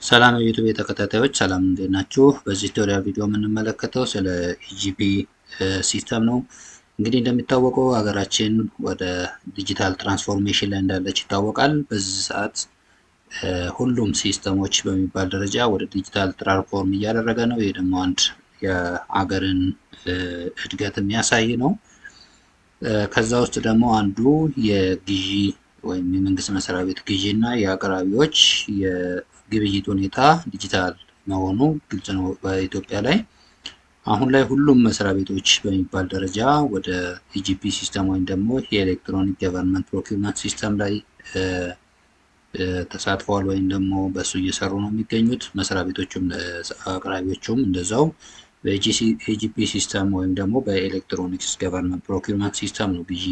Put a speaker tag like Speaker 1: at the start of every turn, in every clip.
Speaker 1: ሰላም የዩቲዩብ ተከታታዮች ሰላም እንዴት ናችሁ? በዚህ ቱቶሪያል ቪዲዮ የምንመለከተው ስለ ኢጂፒ ሲስተም ነው። እንግዲህ እንደሚታወቀው ሀገራችን ወደ ዲጂታል ትራንስፎርሜሽን ላይ እንዳለች ይታወቃል። በዚህ ሰዓት ሁሉም ሲስተሞች በሚባል ደረጃ ወደ ዲጂታል ትራንስፎርም እያደረገ ነው። ይህ ደግሞ አንድ የሀገርን እድገት የሚያሳይ ነው። ከዛ ውስጥ ደግሞ አንዱ የግዢ ወይም የመንግስት መስሪያ ቤት ግዢ እና የአቅራቢዎች የግብይት ሁኔታ ዲጂታል መሆኑ ግልጽ ነው። በኢትዮጵያ ላይ አሁን ላይ ሁሉም መስሪያ ቤቶች በሚባል ደረጃ ወደ ኢጂፒ ሲስተም ወይም ደግሞ የኤሌክትሮኒክ ገቨርንመንት ፕሮኪውመንት ሲስተም ላይ ተሳትፈዋል ወይም ደግሞ በእሱ እየሰሩ ነው የሚገኙት። መስሪያ ቤቶቹም አቅራቢዎቹም እንደዛው በኢጂፒ ሲስተም ወይም ደግሞ በኤሌክትሮኒክስ ገቨርንመንት ፕሮኪውመንት ሲስተም ነው ግዢ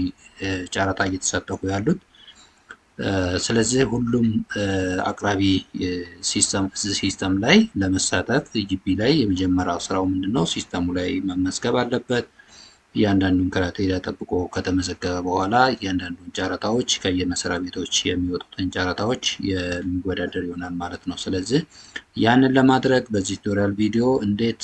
Speaker 1: ጨረታ እየተሳተፉ ያሉት። ስለዚህ ሁሉም አቅራቢ ሲስተም ላይ ለመሳተፍ ኢጂፒ ላይ የመጀመሪያው ስራው ምንድነው? ሲስተሙ ላይ መመዝገብ አለበት። እያንዳንዱን ክራይቴሪያ ጠብቆ ከተመዘገበ በኋላ እያንዳንዱን ጨረታዎች ከየመስሪያ ቤቶች የሚወጡትን ጨረታዎች የሚወዳደር ይሆናል ማለት ነው። ስለዚህ ያንን ለማድረግ በዚህ ቱቶሪያል ቪዲዮ እንዴት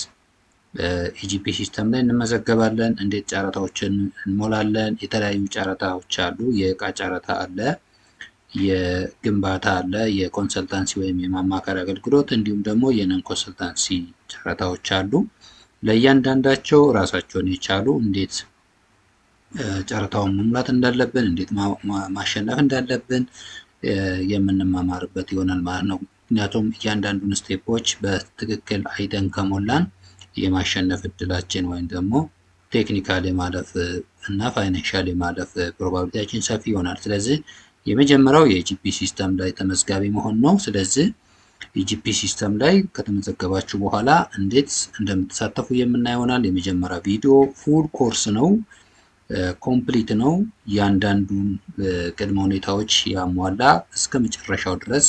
Speaker 1: ኢጂፒ ሲስተም ላይ እንመዘገባለን፣ እንዴት ጨረታዎችን እንሞላለን። የተለያዩ ጨረታዎች አሉ። የእቃ ጨረታ አለ፣ የግንባታ አለ፣ የኮንሰልታንሲ ወይም የማማከር አገልግሎት እንዲሁም ደግሞ የነን ኮንሰልታንሲ ጨረታዎች አሉ። ለእያንዳንዳቸው ራሳቸውን የቻሉ እንዴት ጨረታውን መሙላት እንዳለብን፣ እንዴት ማሸነፍ እንዳለብን የምንማማርበት ይሆናል ማለት ነው። ምክንያቱም እያንዳንዱን ስቴፖች በትክክል አይተን ከሞላን የማሸነፍ እድላችን ወይም ደግሞ ቴክኒካል የማለፍ እና ፋይናንሻል የማለፍ ፕሮባቢሊቲያችን ሰፊ ይሆናል። ስለዚህ የመጀመሪያው የኢጂፒ ሲስተም ላይ ተመዝጋቢ መሆን ነው። ስለዚህ ኢጂፒ ሲስተም ላይ ከተመዘገባችሁ በኋላ እንዴት እንደምትሳተፉ የምናየው ይሆናል። የመጀመሪያ ቪዲዮ ፉል ኮርስ ነው፣ ኮምፕሊት ነው። እያንዳንዱን ቅድመ ሁኔታዎች ያሟላ እስከ መጨረሻው ድረስ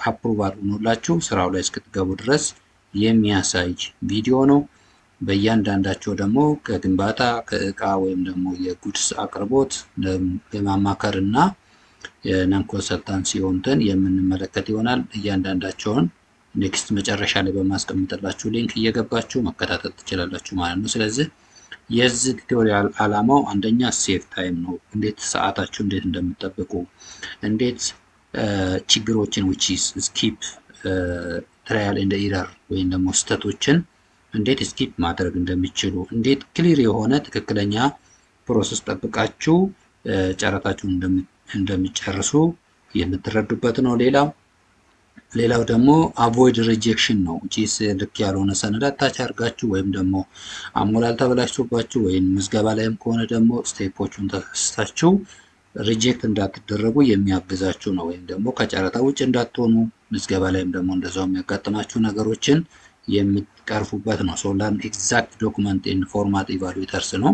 Speaker 1: አፕሩቫል ሆኖላችሁ ስራው ላይ እስክትገቡ ድረስ የሚያሳይ ቪዲዮ ነው። በእያንዳንዳቸው ደግሞ ከግንባታ ከእቃ ወይም ደግሞ የጉድስ አቅርቦት የማማከር እና የነን ኮንሰልታንሲ የሆኑትን የምንመለከት ይሆናል። እያንዳንዳቸውን ኔክስት መጨረሻ ላይ በማስቀምጥላችሁ ሊንክ እየገባችሁ መከታተል ትችላላችሁ ማለት ነው። ስለዚህ የዚህ ቱቶሪያል ዓላማው አንደኛ ሴፍ ታይም ነው። እንዴት ሰዓታችሁ እንዴት እንደምትጠብቁ፣ እንዴት ችግሮችን ዊች ስኪፕ ትራያል ኤንድ ኢረር ወይም ደግሞ ስህተቶችን እንዴት ስኪፕ ማድረግ እንደሚችሉ፣ እንዴት ክሊር የሆነ ትክክለኛ ፕሮሰስ ጠብቃችሁ ጨረታችሁን እንደሚጨርሱ የምትረዱበት ነው። ሌላው ደግሞ አቮይድ ሪጀክሽን ነው። ጂስ ልክ ያልሆነ ሰነድ አታች አድርጋችሁ ወይም ደግሞ አሞላል ተበላሽቶባችሁ ወይም ምዝገባ ላይም ከሆነ ደግሞ ስቴፖቹን ተሳስታችሁ ሪጀክት እንዳትደረጉ የሚያግዛችሁ ነው። ወይም ደግሞ ከጨረታ ውጭ እንዳትሆኑ ምዝገባ ላይም ደግሞ እንደዛው የሚያጋጥማችሁ ነገሮችን የሚቀርፉበት ነው። ሶላን ኤግዛክት ዶክመንት ኢን ፎርማት ኢቫሉዌተርስ ነው።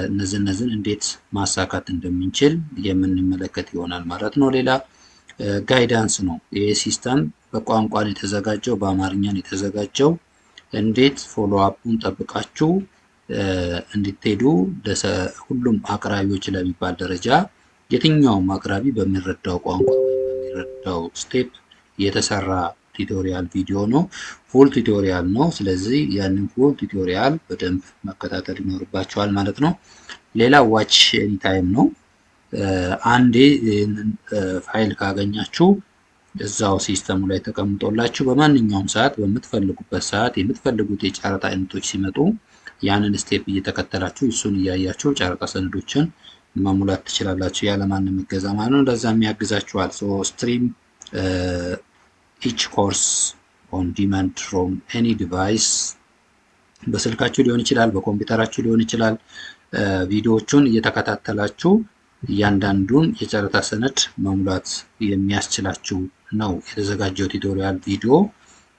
Speaker 1: እነዚህን እንዴት ማሳካት እንደምንችል የምንመለከት ይሆናል ማለት ነው። ሌላ ጋይዳንስ ነው። ይህ ሲስተም በቋንቋን የተዘጋጀው በአማርኛን የተዘጋጀው እንዴት ፎሎ አፑን ጠብቃችሁ እንድትሄዱ ሁሉም አቅራቢዎች ለሚባል ደረጃ የትኛውም አቅራቢ በሚረዳው ቋንቋ ወይም በሚረዳው ስቴፕ የተሰራ ቱቶሪያል ቪዲዮ ነው። ፉል ቱቶሪያል ነው። ስለዚህ ያንን ፉል ቱቶሪያል በደንብ መከታተል ይኖርባቸዋል ማለት ነው። ሌላ ዋች ኤኒ ታይም ነው። አንዴ ይህንን ፋይል ካገኛችሁ እዛው ሲስተሙ ላይ ተቀምጦላችሁ በማንኛውም ሰዓት በምትፈልጉበት ሰዓት የምትፈልጉት የጨረታ አይነቶች ሲመጡ ያንን ስቴፕ እየተከተላችሁ እሱን እያያችሁ ጨረታ ሰነዶችን መሙላት ትችላላችሁ ያለማንም እገዛ ማለት ነው። ለዛም ያግዛችኋል። ስትሪም ኢች ኮርስ ኦን ዲማንድ ፍሮም ኤኒ ዲቫይስ በስልካችሁ ሊሆን ይችላል፣ በኮምፒውተራችሁ ሊሆን ይችላል። ቪዲዮዎቹን እየተከታተላችሁ እያንዳንዱን የጨረታ ሰነድ መሙላት የሚያስችላችሁ ነው የተዘጋጀው ቱቶሪያል ቪዲዮ።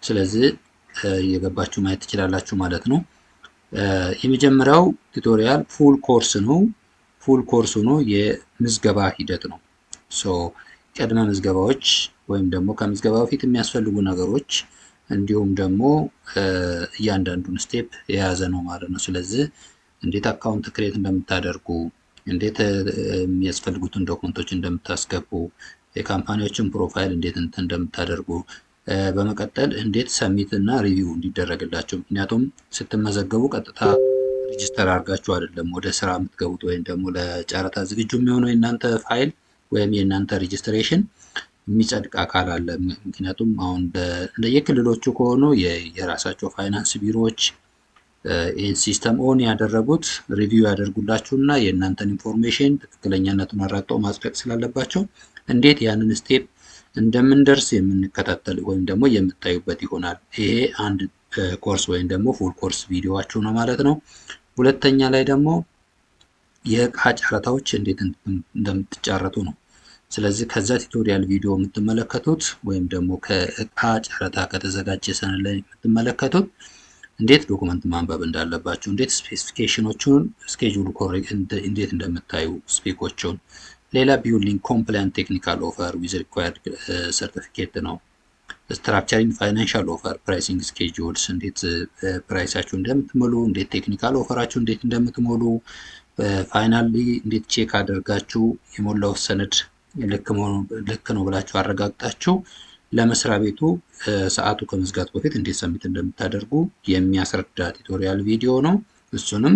Speaker 1: ስለዚህ እየገባችሁ ማየት ትችላላችሁ ማለት ነው። የመጀመሪያው ቱቶሪያል ፉል ኮርስ ነው። ፉል ኮርስ ሆኖ የምዝገባ ሂደት ነው። ቅድመ ምዝገባዎች ወይም ደግሞ ከምዝገባ በፊት የሚያስፈልጉ ነገሮች እንዲሁም ደግሞ እያንዳንዱን ስቴፕ የያዘ ነው ማለት ነው። ስለዚህ እንዴት አካውንት ክሬት እንደምታደርጉ፣ እንዴት የሚያስፈልጉትን ዶክመንቶች እንደምታስገቡ፣ የካምፓኒዎችን ፕሮፋይል እንዴት እንደምታደርጉ፣ በመቀጠል እንዴት ሰሚት እና ሪቪው እንዲደረግላቸው፣ ምክንያቱም ስትመዘገቡ ቀጥታ ሬጅስተር አድርጋችሁ አይደለም ወደ ስራ የምትገቡት ወይም ደግሞ ለጨረታ ዝግጁ የሚሆነው የእናንተ ፋይል ወይም የእናንተ ሬጅስትሬሽን የሚጸድቅ አካል አለ። ምክንያቱም አሁን እንደየክልሎቹ ከሆኑ የራሳቸው ፋይናንስ ቢሮዎች ይህን ሲስተም ኦን ያደረጉት ሪቪው ያደርጉላችሁ እና የእናንተን ኢንፎርሜሽን ትክክለኛነቱን አረጋግጠው ማጽደቅ ስላለባቸው እንዴት ያንን ስቴፕ እንደምንደርስ የምንከታተል ወይም ደግሞ የምታዩበት ይሆናል። ይሄ አንድ ኮርስ ወይም ደግሞ ፉል ኮርስ ቪዲዮዋችሁ ነው ማለት ነው። ሁለተኛ ላይ ደግሞ የእቃ ጨረታዎች እንዴት እንደምትጫረቱ ነው። ስለዚህ ከዛ ቱቶሪያል ቪዲዮ የምትመለከቱት ወይም ደግሞ ከእቃ ጨረታ ከተዘጋጀ ሰነድ ላይ የምትመለከቱት እንዴት ዶክመንት ማንበብ እንዳለባችሁ፣ እንዴት ስፔሲፊኬሽኖቹን ስኬጁል እንዴት እንደምታዩ ስፔኮቹን። ሌላ ቢውልዲንግ ኮምፕላይንት ቴክኒካል ኦፈር ዊዝ ሪኳየርድ ሰርቲፊኬት ነው። ስትራክቸሪንግ ፋይናንሻል ኦፈር ፕራይሲንግ ስኬጁልስ፣ እንዴት ፕራይሳችሁ እንደምትሞሉ፣ እንዴት ቴክኒካል ኦፈራችሁ እንዴት እንደምትሞሉ፣ ፋይናሊ እንዴት ቼክ አድርጋችሁ የሞላው ሰነድ ልክ ነው ብላችሁ አረጋግጣችሁ ለመስሪያ ቤቱ ሰዓቱ ከመዝጋቱ በፊት እንዴት ሰሚት እንደምታደርጉ የሚያስረዳ ቱቶሪያል ቪዲዮ ነው። እሱንም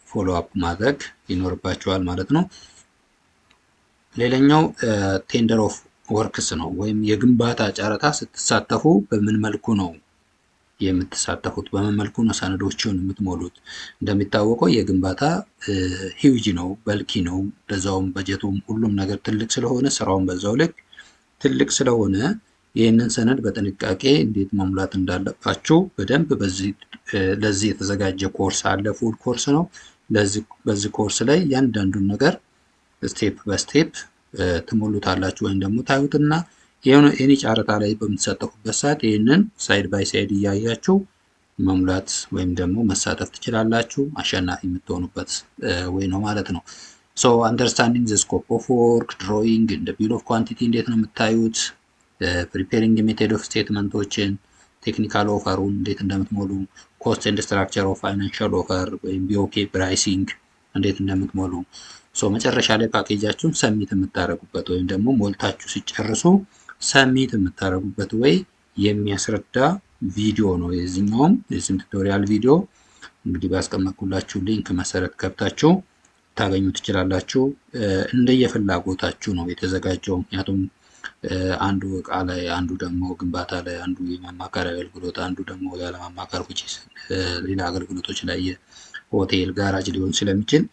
Speaker 1: ፎሎ አፕ ማድረግ ይኖርባችኋል ማለት ነው። ሌላኛው ቴንደር ኦፍ ወርክስ ነው፣ ወይም የግንባታ ጨረታ ስትሳተፉ በምን መልኩ ነው የምትሳተፉት፣ በምን መልኩ ነው ሰነዶችን የምትሞሉት። እንደሚታወቀው የግንባታ ሂውጅ ነው፣ በልኪ ነው፣ ለዛውም በጀቱም ሁሉም ነገር ትልቅ ስለሆነ ስራውን በዛው ልክ ትልቅ ስለሆነ ይህንን ሰነድ በጥንቃቄ እንዴት መሙላት እንዳለባችሁ በደንብ ለዚህ የተዘጋጀ ኮርስ አለ። ፉል ኮርስ ነው። በዚህ ኮርስ ላይ እያንዳንዱን ነገር ስቴፕ በስቴፕ ትሞሉታላችሁ ወይም ደግሞ ታዩትና የኔ ጨረታ ላይ በምትሳተፉበት ሰዓት ይህንን ሳይድ ባይ ሳይድ እያያችሁ መሙላት ወይም ደግሞ መሳተፍ ትችላላችሁ። አሸናፊ የምትሆኑበት ወይ ነው ማለት ነው። ሶ አንደርስታንዲንግ ዘ ስኮፕ ኦፍ ወርክ ድሮይንግ እንደ ቢል ኦፍ ኳንቲቲ እንዴት ነው የምታዩት፣ ፕሪፔሪንግ ሜቴድ ኦፍ ስቴትመንቶችን፣ ቴክኒካል ኦፈሩን እንዴት እንደምትሞሉ፣ ኮስት ኤንድ ስትራክቸር ኦፍ ፋይናንሻል ኦፈር ወይም ቢኦኬ ፕራይሲንግ እንዴት እንደምትሞሉ፣ ሶ መጨረሻ ላይ ፓኬጃችሁን ሰሚት የምታደርጉበት ወይም ደግሞ ሞልታችሁ ሲጨርሱ ሰሚት የምታደርጉበት ወይ የሚያስረዳ ቪዲዮ ነው። የዚህኛውም የዚህም ቱቶሪያል ቪዲዮ እንግዲህ ባስቀመጥኩላችሁ ሊንክ መሰረት ገብታችሁ ታገኙ ትችላላችሁ። እንደየፍላጎታችሁ ነው የተዘጋጀው። ምክንያቱም አንዱ እቃ ላይ፣ አንዱ ደግሞ ግንባታ ላይ፣ አንዱ የማማከር አገልግሎት፣ አንዱ ደግሞ ያለማማከር ሌላ አገልግሎቶች ላይ የሆቴል ጋራጅ ሊሆን ስለሚችል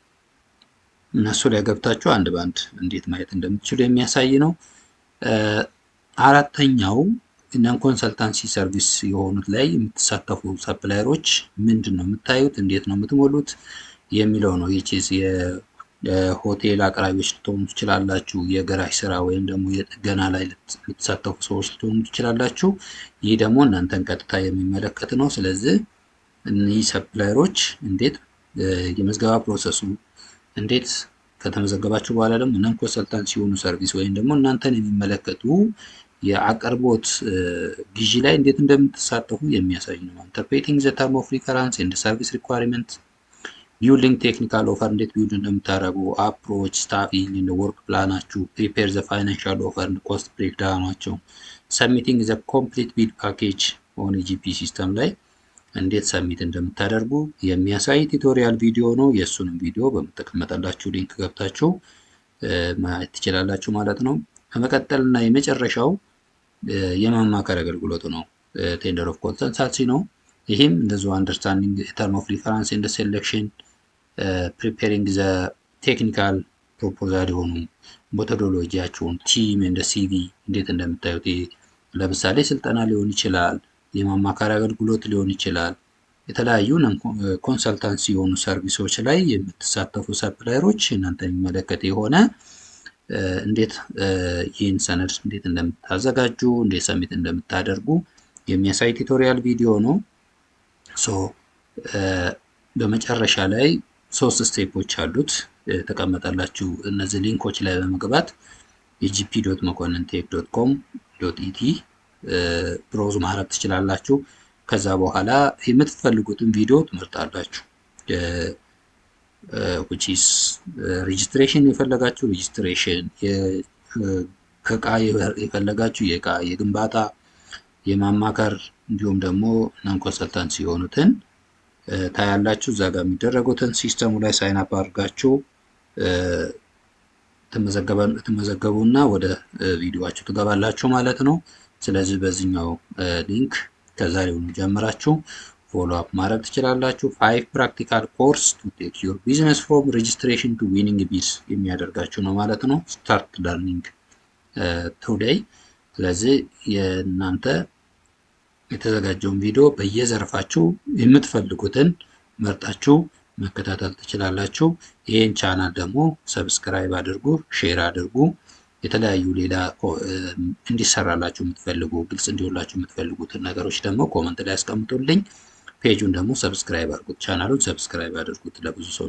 Speaker 1: እነሱ ላይ ገብታችሁ አንድ በአንድ እንዴት ማየት እንደምትችሉ የሚያሳይ ነው። አራተኛው ነን ኮንሰልታንሲ ሰርቪስ የሆኑት ላይ የምትሳተፉ ሰፕላየሮች ምንድን ነው የምታዩት፣ እንዴት ነው የምትሞሉት የሚለው ነው። ይቺስ የሆቴል አቅራቢዎች ልትሆኑ ትችላላችሁ። የገራጅ ስራ ወይም ደግሞ የጥገና ላይ ልትሳተፉ ሰዎች ልትሆኑ ትችላላችሁ። ይህ ደግሞ እናንተን ቀጥታ የሚመለከት ነው። ስለዚህ እነዚህ ሰፕላየሮች እንዴት የመዝገባ ፕሮሰሱ እንዴት ከተመዘገባችሁ በኋላ ደግሞ ነን ኮንሰልታንሲ የሆኑ ሰርቪስ ወይም ደግሞ እናንተን የሚመለከቱ የአቅርቦት ግዢ ላይ እንዴት እንደምትሳተፉ የሚያሳይ ነው። ኢንተርፕሬቲንግ ዘ ተርም ኦፍ ሪፈረንስ ኤንድ ሰርቪስ ሪኳየርመንት፣ ቢውልዲንግ ቴክኒካል ኦፈር እንዴት ቢውልድ እንደምታደርጉ፣ አፕሮች፣ ስታፊንግ እንደ ወርክ ፕላናችሁ፣ ፕሪፔር ዘ ፋይናንሻል ኦፈር እንደ ኮስት ብሬክዳውናቸው፣ ሰሚቲንግ ዘ ኮምፕሊት ቢድ ፓኬጅ ኦን ኢጂፒ ሲስተም ላይ እንዴት ሰሚት እንደምታደርጉ የሚያሳይ ቱቶሪያል ቪዲዮ ነው። የእሱንም ቪዲዮ በምትቀመጠላችሁ ሊንክ ገብታችሁ ማየት ትችላላችሁ ማለት ነው። በመቀጠል እና የመጨረሻው የማማከር አገልግሎቱ ነው። ቴንደር ኦፍ ኮንሰልታንሲ ነው። ይህም እንደዚሁ አንደርስታንዲንግ ተርም ኦፍ ሪፈረንስ ኤንድ ሴሌክሽን፣ ፕሪፔሪንግ ዘ ቴክኒካል ፕሮፖዛል የሆኑ ሜቶዶሎጂያቸውን፣ ቲም እንደ ሲቪ እንዴት እንደምታዩት ለምሳሌ ስልጠና ሊሆን ይችላል፣ የማማከር አገልግሎት ሊሆን ይችላል። የተለያዩ ኮንሰልታንሲ የሆኑ ሰርቪሶች ላይ የምትሳተፉ ሰፕላየሮች እናንተ የሚመለከት የሆነ እንዴት ይህን ሰነድ እንዴት እንደምታዘጋጁ እንዴት ሰሚት እንደምታደርጉ የሚያሳይ ቱቶሪያል ቪዲዮ ነው። በመጨረሻ ላይ 3 ስቴፖች አሉት ተቀመጠላችሁ። እነዚህ ሊንኮች ላይ በመግባት gp.mekonnintek.com.et ብሮዝ ማድረግ ትችላላችሁ። ከዛ በኋላ የምትፈልጉትን ቪዲዮ ትመርጣላችሁ። which is registration የፈለጋችሁ ሬጅስትሬሽን፣ እቃ የፈለጋችሁ የእቃ፣ የግንባታ የማማከር እንዲሁም ደግሞ ነን ኮንሰልታንሲ የሆኑትን ታያላችሁ። እዛ ጋር የሚደረጉትን ሲስተሙ ላይ ሳይን አፕ አድርጋችሁ ትመዘገቡና ወደ ቪዲዮአችሁ ትገባላችሁ ማለት ነው። ስለዚህ በዚህኛው ሊንክ ከዛሬውኑ ጀምራችሁ ፎሎ አፕ ማድረግ ትችላላችሁ። 5 ፕራክቲካል ኮርስ ቱ ቴክ ዩር ቢዝነስ ፍሮም ሬጅስትሬሽን ቱ ዊኒንግ ቢዝ የሚያደርጋችሁ ነው ማለት ነው። ስታርት ለርኒንግ ቱዴይ። ስለዚህ የእናንተ የተዘጋጀውን ቪዲዮ በየዘርፋችሁ የምትፈልጉትን መርጣችሁ መከታተል ትችላላችሁ። ይህን ቻናል ደግሞ ሰብስክራይብ አድርጉ፣ ሼር አድርጉ። የተለያዩ ሌላ እንዲሰራላችሁ የምትፈልጉ ግልጽ እንዲሆንላችሁ የምትፈልጉትን ነገሮች ደግሞ ኮመንት ላይ አስቀምጡልኝ። ፔጁን ደግሞ ሰብስክራይብ አድርጉት፣ ቻናሉን ሰብስክራይብ አድርጉት ለብዙ ሰው